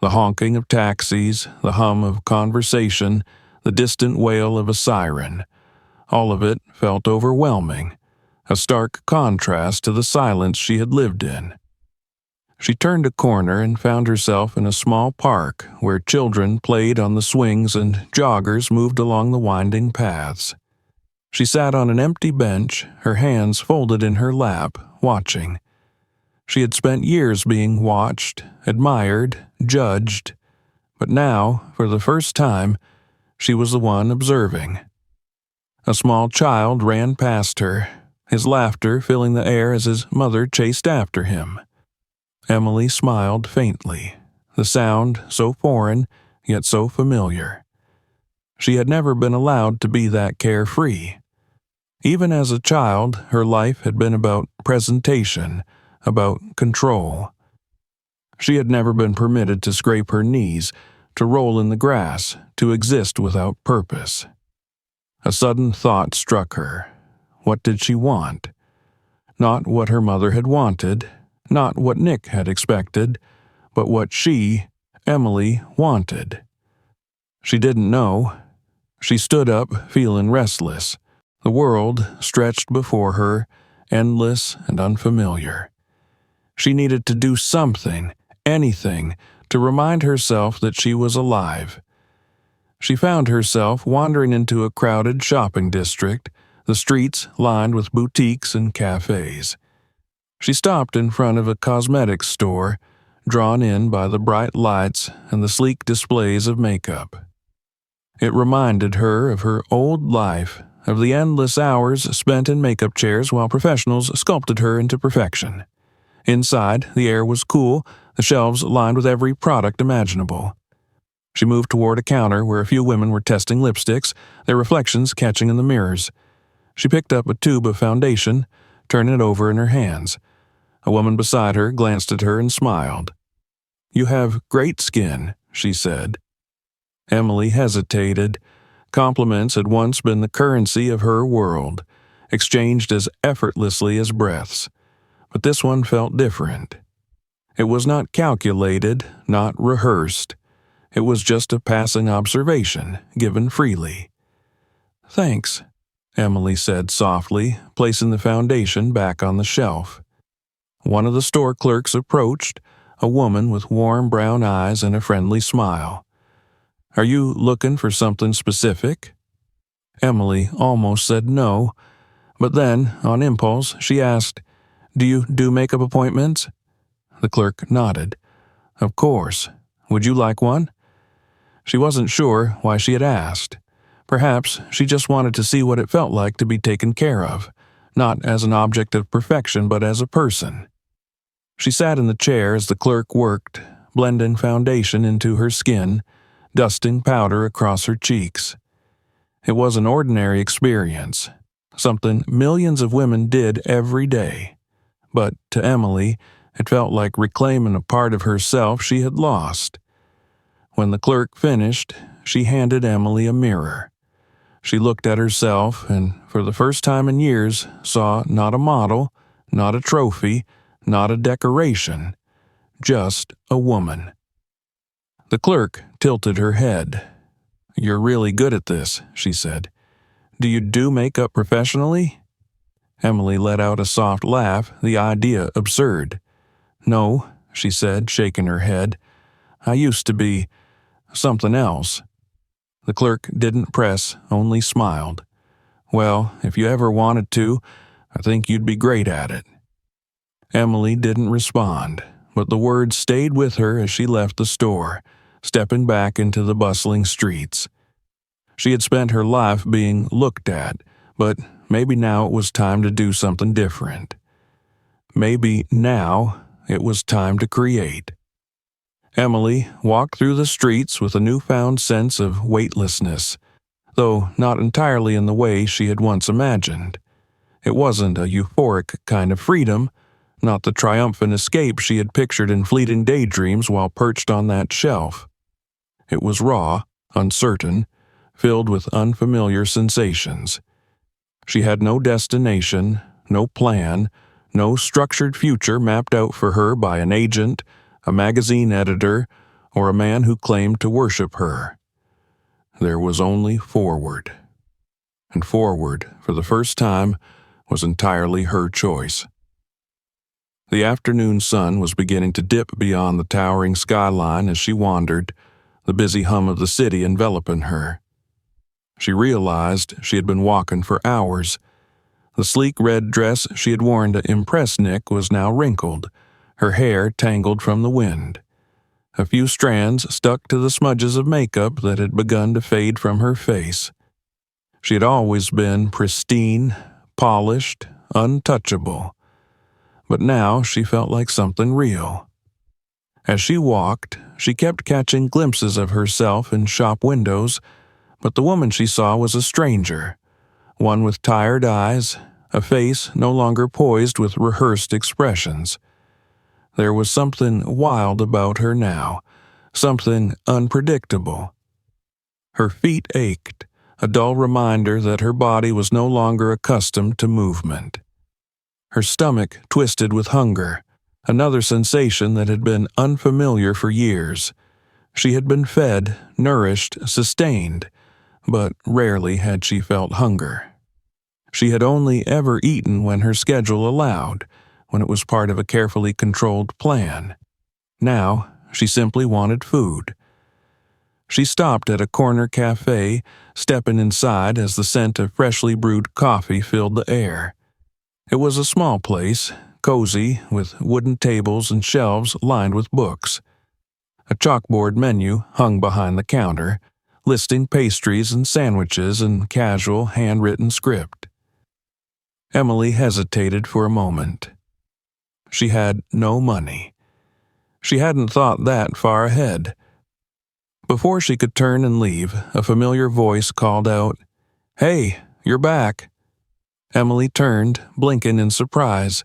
A: The honking of taxis, the hum of conversation, the distant wail of a siren. All of it felt overwhelming, a stark contrast to the silence she had lived in. She turned a corner and found herself in a small park where children played on the swings and joggers moved along the winding paths. She sat on an empty bench, her hands folded in her lap, watching. She had spent years being watched, admired, judged, but now, for the first time, she was the one observing. A small child ran past her, his laughter filling the air as his mother chased after him. Emily smiled faintly, the sound so foreign, yet so familiar. She had never been allowed to be that carefree. Even as a child, her life had been about presentation, about control. She had never been permitted to scrape her knees, to roll in the grass, to exist without purpose. A sudden thought struck her. What did she want? Not what her mother had wanted, not what Nick had expected, but what she, Emily, wanted. She didn't know. She stood up, feeling restless. The world stretched before her, endless and unfamiliar. She needed to do something, anything, to remind herself that she was alive. She found herself wandering into a crowded shopping district, the streets lined with boutiques and cafes. She stopped in front of a cosmetics store, drawn in by the bright lights and the sleek displays of makeup. It reminded her of her old life, of the endless hours spent in makeup chairs while professionals sculpted her into perfection. Inside, the air was cool, the shelves lined with every product imaginable. She moved toward a counter where a few women were testing lipsticks, their reflections catching in the mirrors. She picked up a tube of foundation, turning it over in her hands. A woman beside her glanced at her and smiled. "You have great skin," she said. Emily hesitated. Compliments had once been the currency of her world. exchanged as effortlessly as breaths. But this one felt different. It was not calculated, not rehearsed. It was just a passing observation, given freely. "Thanks," Emily said softly, placing the foundation back on the shelf. One of the store clerks approached, a woman with warm brown eyes and a friendly smile. "Are you looking for something specific?" Emily almost said no, but then, on impulse, she asked, "Do you do makeup appointments?" The clerk nodded. "Of course. Would you like one?" She wasn't sure why she had asked. Perhaps she just wanted to see what it felt like to be taken care of, not as an object of perfection but as a person. She sat in the chair as the clerk worked, blending foundation into her skin, dusting powder across her cheeks. It was an ordinary experience, something millions of women did every day. But to Emily, it felt like reclaiming a part of herself she had lost. When the clerk finished, she handed Emily a mirror. She looked at herself and, for the first time in years, saw not a model, not a trophy, not a decoration, just a woman. The clerk tilted her head. "You're really good at this," she said. "Do you do makeup professionally?" Emily let out a soft laugh, the idea absurd. "No," she said, shaking her head. "I used to be something else." The clerk didn't press, only smiled. "Well, if you ever wanted to, I think you'd be great at it." Emily didn't respond, but the words stayed with her as she left the store, stepping back into the bustling streets. She had spent her life being looked at, but maybe now it was time to do something different. Maybe now it was time to create. Emily walked through the streets with a newfound sense of weightlessness, though not entirely in the way she had once imagined. It wasn't a euphoric kind of freedom, not the triumphant escape she had pictured in fleeting daydreams while perched on that shelf. It was raw, uncertain, filled with unfamiliar sensations. She had no destination, no plan, no structured future mapped out for her by an agent, a magazine editor, or a man who claimed to worship her. There was only forward. And forward, for the first time, was entirely her choice. The afternoon sun was beginning to dip beyond the towering skyline as she wandered, the busy hum of the city enveloping her. She realized she had been walking for hours. The sleek red dress she had worn to impress Nick was now wrinkled, her hair tangled from the wind. A few strands stuck to the smudges of makeup that had begun to fade from her face. She had always been pristine, polished, untouchable. But now she felt like something real. As she walked, she kept catching glimpses of herself in shop windows, but the woman she saw was a stranger, one with tired eyes, a face no longer poised with rehearsed expressions. There was something wild about her now, something unpredictable. Her feet ached, a dull reminder that her body was no longer accustomed to movement. Her stomach twisted with hunger, another sensation that had been unfamiliar for years. She had been fed, nourished, sustained, but rarely had she felt hunger. She had only ever eaten when her schedule allowed, when it was part of a carefully controlled plan. Now, she simply wanted food. She stopped at a corner cafe, stepping inside as the scent of freshly brewed coffee filled the air. It was a small place, cozy, with wooden tables and shelves lined with books. A chalkboard menu hung behind the counter, listing pastries and sandwiches in casual, handwritten script. Emily hesitated for a moment. She had no money. She hadn't thought that far ahead. Before she could turn and leave, a familiar voice called out, "Hey, you're back." Emily turned, blinking in surprise.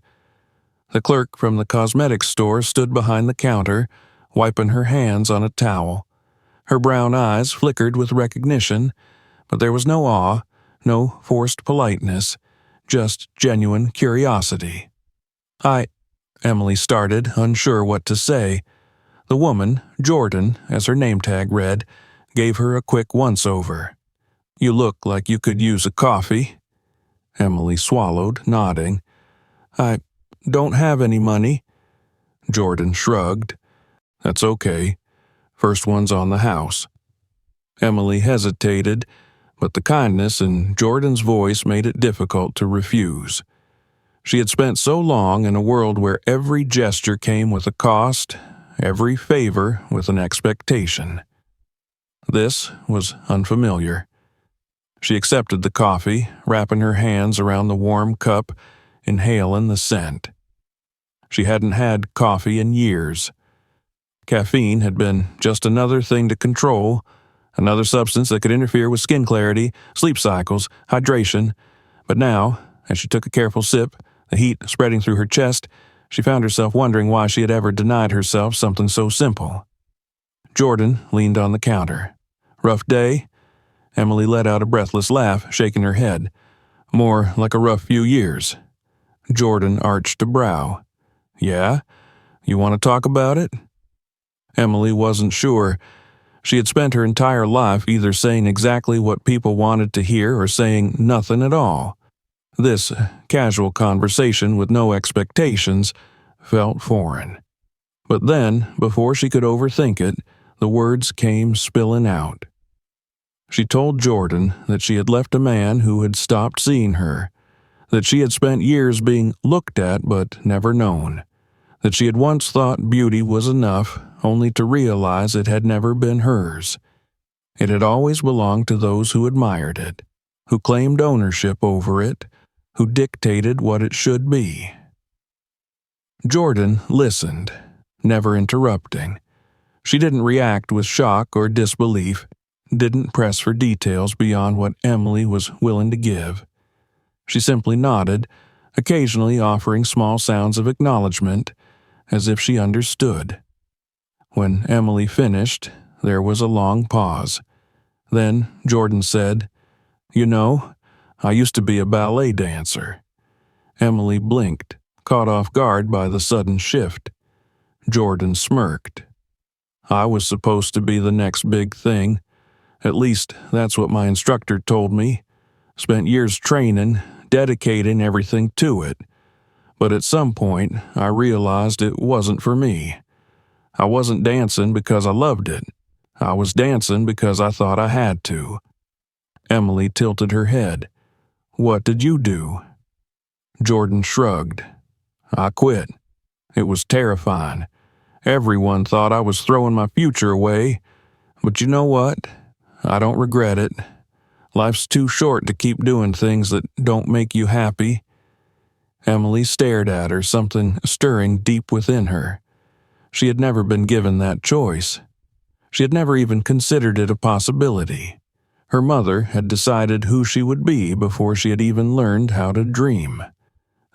A: The clerk from the cosmetics store stood behind the counter, wiping her hands on a towel. Her brown eyes flickered with recognition, but there was no awe, no forced politeness, just genuine curiosity. Emily started, unsure what to say. The woman, Jordan, as her name tag read, gave her a quick once-over. "You look like you could use a coffee." Emily swallowed, nodding. "I don't have any money." Jordan shrugged. "That's okay. First one's on the house." Emily hesitated, but the kindness in Jordan's voice made it difficult to refuse. She had spent so long in a world where every gesture came with a cost, every favor with an expectation. This was unfamiliar. She accepted the coffee, wrapping her hands around the warm cup, inhaling the scent. She hadn't had coffee in years. Caffeine had been just another thing to control, another substance that could interfere with skin clarity, sleep cycles, hydration. But now, as she took a careful sip, the heat spreading through her chest, she found herself wondering why she had ever denied herself something so simple. Jordan leaned on the counter. "Rough day?" Emily let out a breathless laugh, shaking her head. "More like a rough few years." Jordan arched a brow. "Yeah? You want to talk about it?" Emily wasn't sure. She had spent her entire life either saying exactly what people wanted to hear or saying nothing at all. This casual conversation with no expectations felt foreign. But then, before she could overthink it, the words came spilling out. She told Jordan that she had left a man who had stopped seeing her, that she had spent years being looked at but never known, that she had once thought beauty was enough, only to realize it had never been hers. It had always belonged to those who admired it, who claimed ownership over it, who dictated what it should be. Jordan listened, never interrupting. She didn't react with shock or disbelief, didn't press for details beyond what Emily was willing to give. She simply nodded, occasionally offering small sounds of acknowledgement, as if she understood. When Emily finished, there was a long pause. Then Jordan said, "You know, I used to be a ballet dancer." Emily blinked, caught off guard by the sudden shift. Jordan smirked. "I was supposed to be the next big thing. At least, that's what my instructor told me. Spent years training, dedicating everything to it. But at some point, I realized it wasn't for me. I wasn't dancing because I loved it. I was dancing because I thought I had to." Emily tilted her head. "What did you do?" Jordan shrugged. "I quit. It was terrifying. Everyone thought I was throwing my future away. But you know what? I don't regret it. Life's too short to keep doing things that don't make you happy." Emily stared at her, something stirring deep within her. She had never been given that choice. She had never even considered it a possibility. Her mother had decided who she would be before she had even learned how to dream.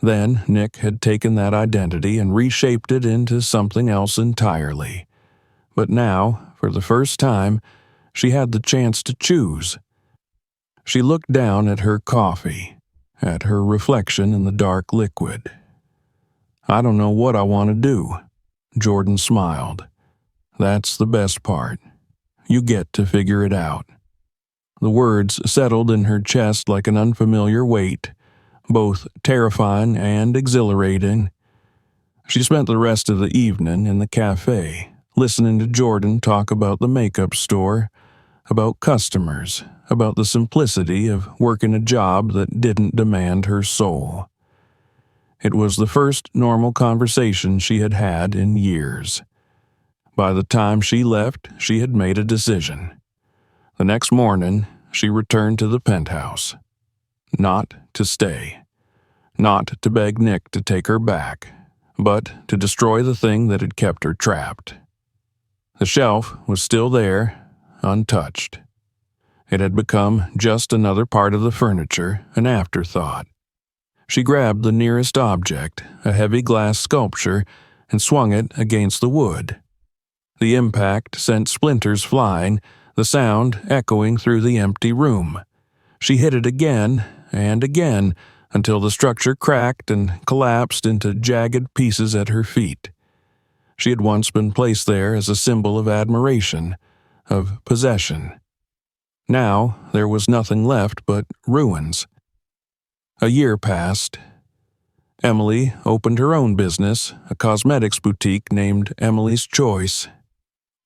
A: Then Nick had taken that identity and reshaped it into something else entirely. But now, for the first time, she had the chance to choose. She looked down at her coffee, at her reflection in the dark liquid. "I don't know what I want to do." Jordan smiled. "That's the best part. You get to figure it out." The words settled in her chest like an unfamiliar weight, both terrifying and exhilarating. She spent the rest of the evening in the cafe, listening to Jordan talk about the makeup store, about customers, about the simplicity of working a job that didn't demand her soul. It was the first normal conversation she had had in years. By the time she left, she had made a decision. The next morning, she returned to the penthouse. Not to stay. Not to beg Nick to take her back, but to destroy the thing that had kept her trapped. The shelf was still there, untouched. It had become just another part of the furniture, an afterthought. She grabbed the nearest object, a heavy glass sculpture, and swung it against the wood. The impact sent splinters flying, the sound echoing through the empty room. She hit it again and again, until the structure cracked and collapsed into jagged pieces at her feet. She had once been placed there as a symbol of admiration, of possession. Now there was nothing left but ruins. A year passed. Emily opened her own business, a cosmetics boutique named Emily's Choice.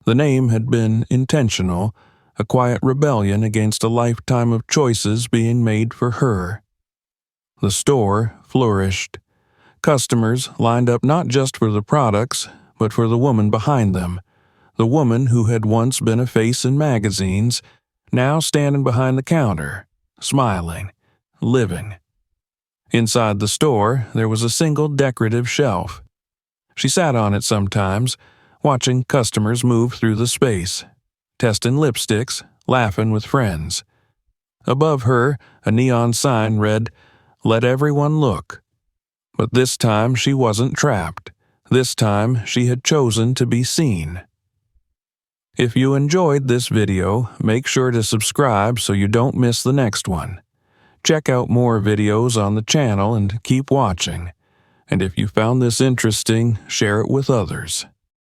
A: The name had been intentional, a quiet rebellion against a lifetime of choices being made for her. The store flourished. Customers lined up not just for the products, but for the woman behind them, the woman who had once been a face in magazines, now standing behind the counter, smiling, living. Inside the store, there was a single decorative shelf. She sat on it sometimes, watching customers move through the space, testing lipsticks, laughing with friends. Above her, a neon sign read, "Let everyone look." But this time she wasn't trapped. This time she had chosen to be seen. If you enjoyed this video, make sure to subscribe so you don't miss the next one. Check out more videos on the channel and keep watching. And if you found this interesting, share it with others.